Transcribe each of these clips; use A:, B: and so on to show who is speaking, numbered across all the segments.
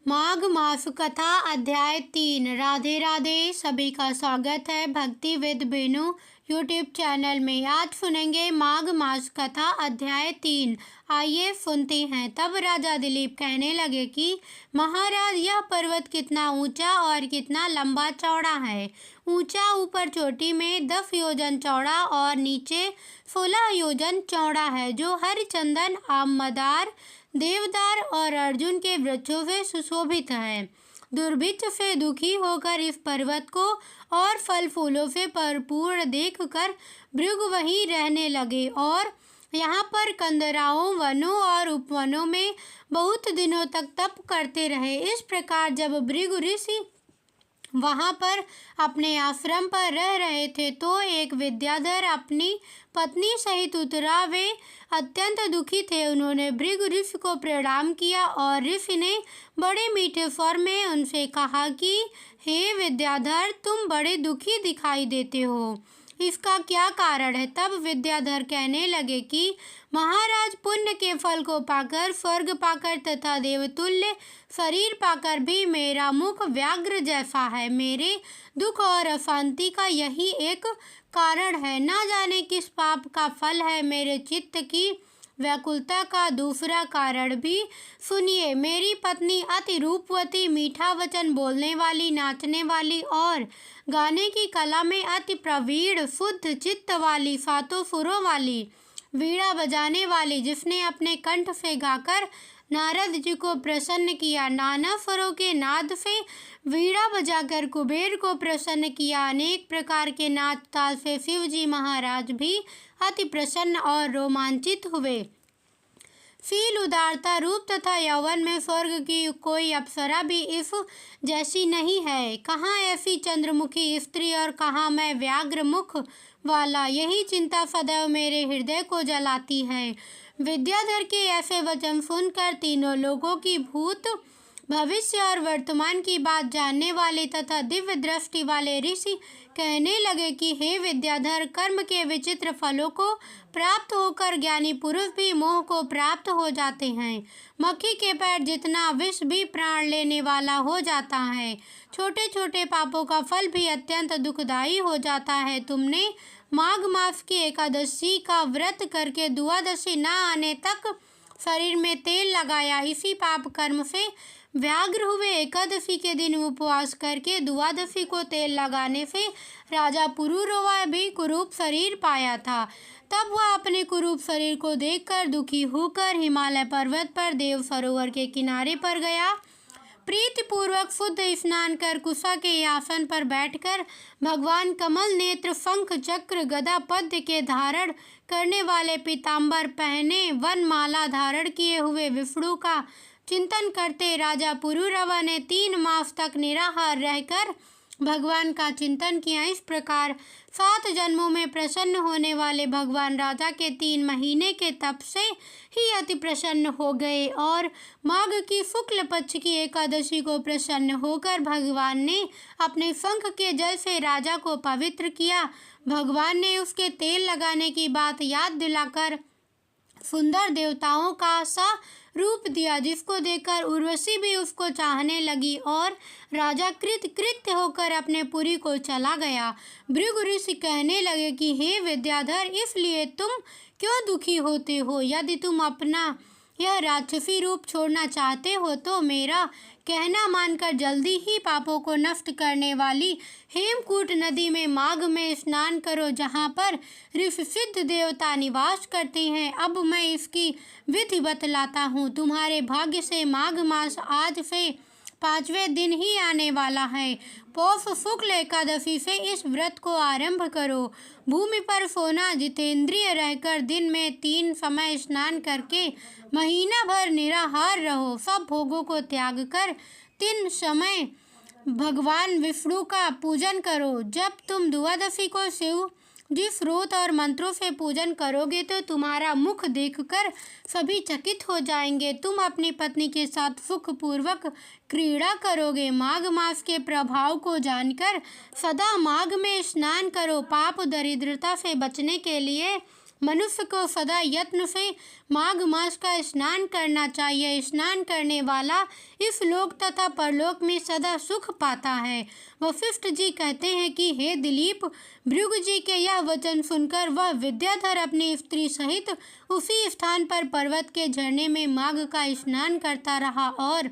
A: माघ मास कथा अध्याय 3। राधे राधे। सभी का स्वागत है भक्ति विद बेनू यूट्यूब चैनल में। आज सुनेंगे माघ मास कथा अध्याय 3। आइए सुनते हैं। तब राजा दिलीप कहने लगे कि महाराज, यह पर्वत कितना ऊंचा और कितना लंबा चौड़ा है। ऊंचा ऊपर चोटी में 10 योजन चौड़ा और नीचे 16 योजन चौड़ा है, जो हरिचंदन, आमदार, देवदार और अर्जुन के वृक्षों से सुशोभित है। दुर्भिक्ष से दुखी होकर इस पर्वत को और फल फूलों से भरपूर देखकर भृगु वहीं रहने लगे और यहाँ पर कंदराओं, वनों और उपवनों में बहुत दिनों तक तप करते रहे। इस प्रकार जब भृगु ऋषि वहाँ पर अपने आश्रम पर रह रहे थे तो एक विद्याधर अपनी पत्नी सहित उतरा। वे अत्यंत दुखी थे। उन्होंने भृगु ऋषि को प्रणाम किया और ऋषि ने बड़े मीठे स्वर में उनसे कहा कि हे विद्याधर, तुम बड़े दुखी दिखाई देते हो, इसका क्या कारण है। तब विद्याधर कहने लगे कि महाराज, पुण्य के फल को पाकर, स्वर्ग पाकर तथा देवतुल्य शरीर पाकर भी मेरा मुख व्याघ्र जैसा है। मेरे दुख और अशांति का यही एक कारण है। ना जाने किस पाप का फल है। मेरे चित्त की व्याकुलता का दूसरा कारण भी सुनिए। मेरी पत्नी अति रूपवती, मीठा वचन बोलने वाली, नाचने वाली और गाने की कला में अति प्रवीण, शुद्ध चित्त वाली, सातों सुरों वाली, वीणा बजाने वाली, जिसने अपने कंठ से गाकर नारद जी को प्रसन्न किया, नाना स्वरों के नाद से वीणा बजाकर कुबेर को प्रसन्न किया, अनेक प्रकार के नाच ताल से शिव जी महाराज भी अति प्रसन्न और रोमांचित हुए। शील, उदारता, रूप तथा यौवन में स्वर्ग की कोई अप्सरा भी इस जैसी नहीं है। कहाँ ऐसी चंद्रमुखी स्त्री और कहाँ मैं व्याघ्र मुख वाला। यही चिंता सदैव मेरे हृदय को जलाती है। विद्याधर के ऐसे वचन सुनकर तीनों लोगों की भूत, भविष्य और वर्तमान की बात जानने वाले तथा दिव्य दृष्टि वाले ऋषि कहने लगे कि हे विद्याधर, कर्म के विचित्र फलों को प्राप्त होकर ज्ञानी पुरुष भी मोह को प्राप्त हो जाते हैं। मक्खी के पैर जितना विष भी प्राण लेने वाला हो जाता है। छोटे छोटे पापों का फल भी अत्यंत दुखदायी हो जाता है। तुमने माघ मास की एकादशी का व्रत करके द्वादशी न आने तक शरीर में तेल लगाया, इसी पाप कर्म से व्याघ्र हुए। एकादशी के दिन उपवास करके द्वादशी को तेल लगाने से राजा पुरुरवा भी कुरूप शरीर पाया था। तब वह अपने कुरूप शरीर को देखकर दुखी होकर हिमालय पर्वत पर देव सरोवर के किनारे पर गया। प्रीतिपूर्वक शुद्ध स्नान कर कुशा के आसन पर बैठकर भगवान कमल नेत्र, शंख, चक्र, गदा, पद्म के धारण करने वाले, पीताम्बर पहने, वनमाला धारण किए हुए विष्णु का चिंतन करते राजा पुरुरवा ने 3 मास तक निराहार रहकर भगवान का चिंतन किया। इस प्रकार 7 जन्मों में प्रसन्न होने वाले भगवान राजा के 3 महीने के तप से ही अति प्रसन्न हो गए और माघ की शुक्ल पक्ष की एकादशी को प्रसन्न होकर भगवान ने अपने शंख के जल से राजा को पवित्र किया। भगवान ने उसके तेल लगाने की बात याद दिलाकर सुंदर देवताओं का सा रूप दिया, जिसको देखकर उर्वशी भी उसको चाहने लगी और राजा कृत्य होकर अपने पुरी को चला गया। भृगु ऋषि कहने लगे कि हे विद्याधर, इसलिए तुम क्यों दुखी होते हो। यदि तुम अपना यह राक्षसी रूप छोड़ना चाहते हो तो मेरा कहना मानकर जल्दी ही पापों को नष्ट करने वाली हेमकूट नदी में माघ में स्नान करो, जहाँ पर ऋषि सिद्ध देवता निवास करते हैं। अब मैं इसकी विधि बतलाता हूँ। तुम्हारे भाग्य से माघ मास आज से 5वें दिन ही आने वाला है। पौष शुक्ल एकादशी से इस व्रत को आरंभ करो। भूमि पर सोना, जितेंद्रिय रहकर दिन में 3 समय स्नान करके महीना भर निराहार रहो। सब भोगों को त्याग कर 3 समय भगवान विष्णु का पूजन करो। जब तुम द्वादशी को शिव जिस स्रोत और मंत्रों से पूजन करोगे तो तुम्हारा मुख देखकर सभी चकित हो जाएंगे। तुम अपनी पत्नी के साथ सुखपूर्वक क्रीड़ा करोगे। माघ मास के प्रभाव को जानकर सदा माघ में स्नान करो। पाप दरिद्रता से बचने के लिए मनुष्य को सदा यत्न से माघ मास का स्नान करना चाहिए। स्नान करने वाला इस लोक तथा परलोक में सदा सुख पाता है। वशिष्ठ जी कहते हैं कि हे दिलीप, भृगु जी के यह वचन सुनकर वह विद्याधर अपनी स्त्री सहित उसी स्थान पर पर्वत के झरने में माघ का स्नान करता रहा और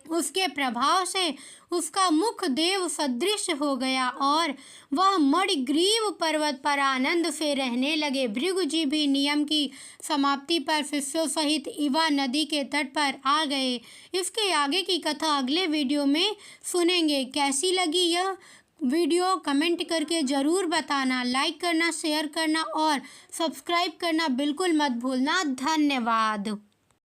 A: उसके प्रभाव से उसका मुख देव सदृश हो गया और वह मणिग्रीव पर्वत पर आनंद से रहने लगे। भृगु जी भी नियम की समाप्ति पर शिष्यों सहित इवा नदी के तट पर आ गए। इसके आगे की कथा अगले वीडियो में सुनेंगे। कैसी लगी यह वीडियो कमेंट करके ज़रूर बताना। लाइक करना, शेयर करना और सब्सक्राइब करना बिल्कुल मत भूलना। धन्यवाद।